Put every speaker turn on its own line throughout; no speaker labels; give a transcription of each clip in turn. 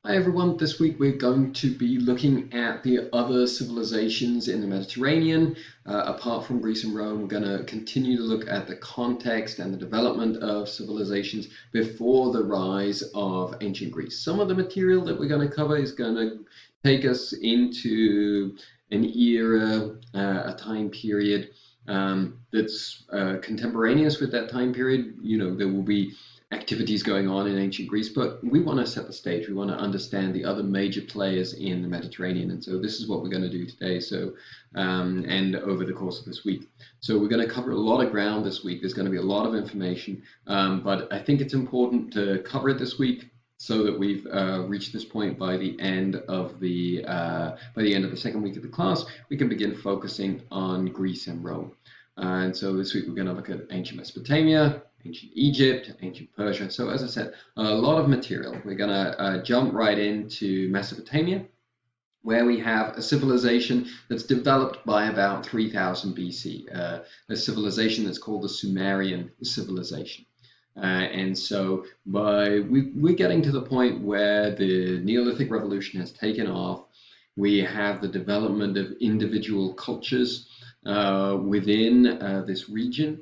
Hi everyone, this week we're going to be looking at the other civilizations in the Mediterranean. Apart from Greece and Rome, we're going to continue to look at the context and the development of civilizations before the rise of ancient Greece. Some of the material that we're going to cover is going to take us into an era, a time period that's contemporaneous with that time period. There will be activities going on in ancient Greece, but we want to set the stage. We want to understand the other major players in the Mediterranean, and so this is what we're going to do today. And over the course of this week, so we're going to cover a lot of ground this week. There's going to be a lot of information, but I think it's important to cover it this week so that we've reached this point by the end of the second week of the class. We can begin focusing on Greece and Rome. And so this week we're going to look at ancient Mesopotamia, ancient Egypt, ancient Persia. So as I said, a lot of material. We're going to jump right into Mesopotamia, where we have a civilization that's developed by about 3000 BC, a civilization that's called the Sumerian civilization. And so we're getting to the point where the Neolithic Revolution has taken off. We have the development of individual cultures within this region.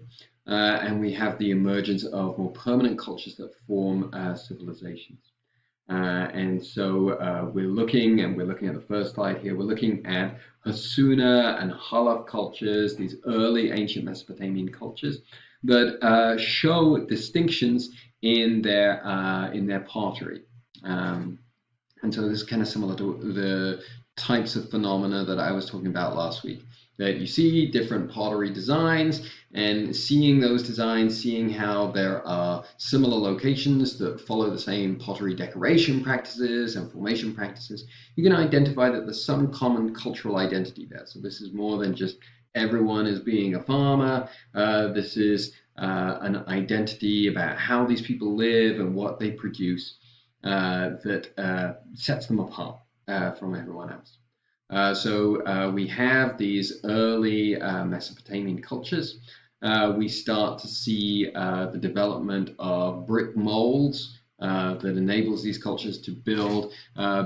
And we have the emergence of more permanent cultures that form civilizations. And so we're looking at the first slide here, we're looking at Hassuna and Halaf cultures, these early ancient Mesopotamian cultures that show distinctions in their pottery. And so this is kind of similar to the types of phenomena that I was talking about last week. That you see different pottery designs, and seeing those designs, seeing how there are similar locations that follow the same pottery decoration practices and formation practices, you can identify that there's some common cultural identity there. So this is more than just everyone as being a farmer. This is an identity about how these people live and what they produce that sets them apart from everyone else. So we have these early Mesopotamian cultures. We start to see the development of brick molds that enables these cultures to build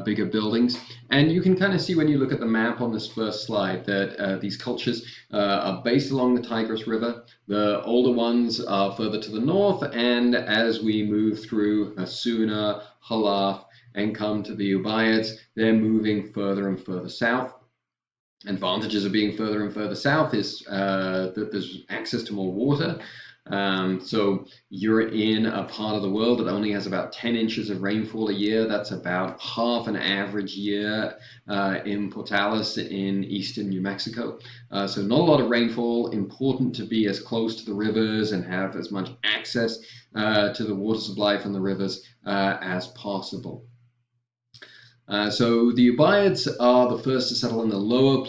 bigger buildings. And you can kind of see when you look at the map on this first slide that these cultures are based along the Tigris River. The older ones are further to the north, and as we move through Hassuna, Halaf, and come to the Ubayyads, they're moving further and further south. Advantages of being further and further south is that there's access to more water. So you're in a part of the world that only has about 10 inches of rainfall a year. That's about half an average year in Portales in eastern New Mexico. So not a lot of rainfall. Important to be as close to the rivers and have as much access to the water supply from the rivers as possible. So the Ubayyads are the first to settle in the lower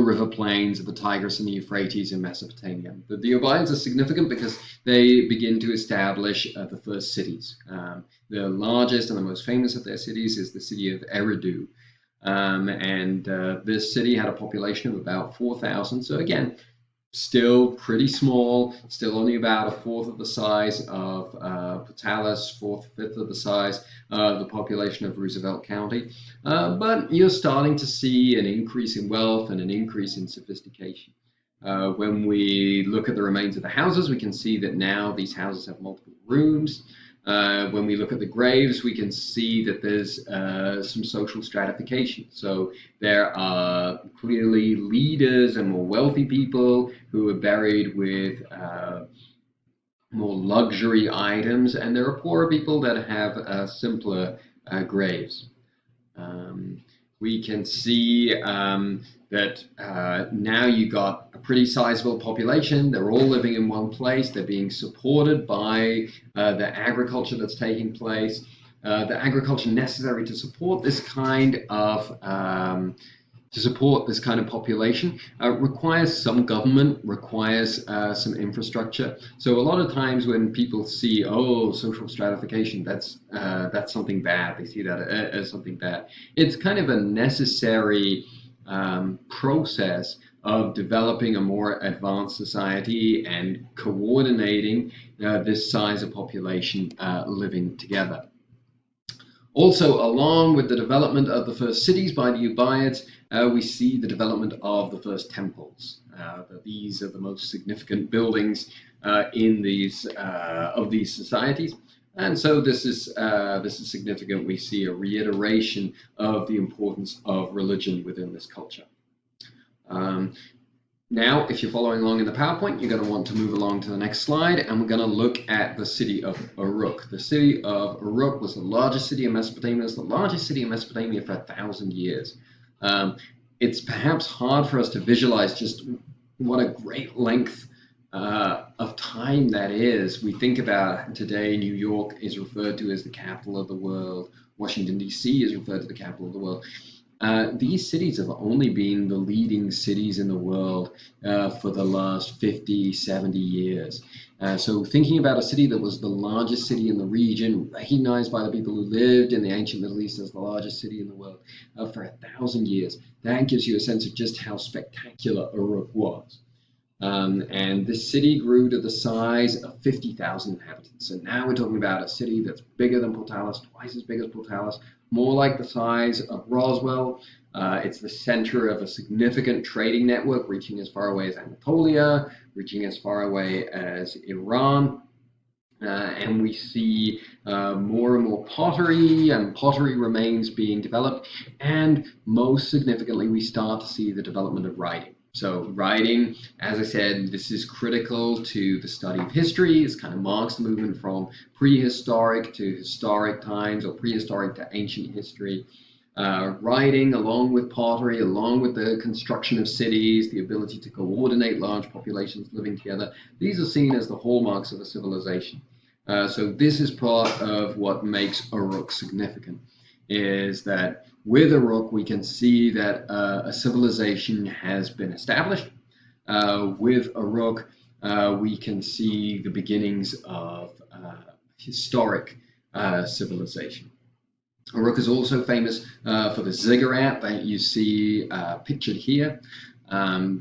river plains of the Tigris and the Euphrates in Mesopotamia. The Ubayyads are significant because they begin to establish the first cities. The largest and the most famous of their cities is the city of Eridu. And this city had a population of about 4,000. So again, still pretty small, still only about a fourth of the size of Portales, fifth of the size of the population of Roosevelt County. But you're starting to see an increase in wealth and an increase in sophistication. When we look at the remains of the houses, we can see that now these houses have multiple rooms. When we look at the graves, we can see that there's some social stratification. So there are clearly leaders and more wealthy people who are buried with more luxury items, and there are poorer people that have simpler graves. We can see that now you got a pretty sizable population. They're all living in one place. They're being supported by the agriculture that's taking place. The agriculture necessary to support this kind of population requires some government, requires some infrastructure. So a lot of times when people see, social stratification, that's something bad. They see that as something bad. It's kind of a necessary process of developing a more advanced society and coordinating this size of population living together. Also, along with the development of the first cities by the Ubayyads, we see the development of the first temples. These are the most significant buildings in these of these societies. And so this is significant. We see a reiteration of the importance of religion within this culture. Now, if you're following along in the PowerPoint, you're going to want to move along to the next slide, and we're going to look at the city of Uruk. The city of Uruk was the largest city in Mesopotamia. It was the largest city in Mesopotamia for 1,000 years. It's perhaps hard for us to visualize just what a great length of time that is. We think about today, New York is referred to as the capital of the world. Washington, D.C. is referred to the capital of the world. These cities have only been the leading cities in the world for the last 50, 70 years. So thinking about a city that was the largest city in the region, recognized by the people who lived in the ancient Middle East as the largest city in the world for 1,000 years, that gives you a sense of just how spectacular Uruk was. And this city grew to the size of 50,000 inhabitants. So now we're talking about a city that's bigger than Portales, twice as big as Portales, more like the size of Roswell. It's the center of a significant trading network reaching as far away as Anatolia, reaching as far away as Iran. And we see more and more pottery and pottery remains being developed. And most significantly, we start to see the development of writing. So writing, as I said, this is critical to the study of history. It kind of marks the movement from prehistoric to historic times, or prehistoric to ancient history. Writing, along with pottery, along with the construction of cities, the ability to coordinate large populations living together, these are seen as the hallmarks of a civilization. So this is part of what makes Uruk significant, is that with Uruk we can see that a civilization has been established. With Uruk we can see the beginnings of historic civilization. Uruk is also famous for the ziggurat that you see pictured here.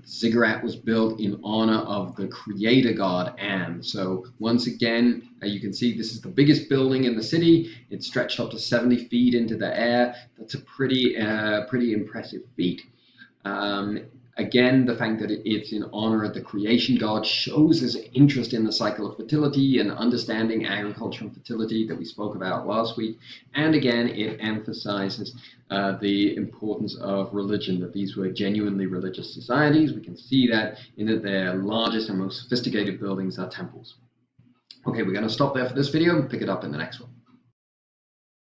Ziggurat was built in honor of the creator god Am. So once again, you can see this is the biggest building in the city. It's stretched up to 70 feet into the air. That's a pretty impressive feat. Again, the fact that it's in honor of the creation god shows his interest in the cycle of fertility and understanding agriculture and fertility that we spoke about last week. And again, it emphasizes the importance of religion, that these were genuinely religious societies. We can see that in that their largest and most sophisticated buildings are temples. Okay, we're going to stop there for this video and pick it up in the next one.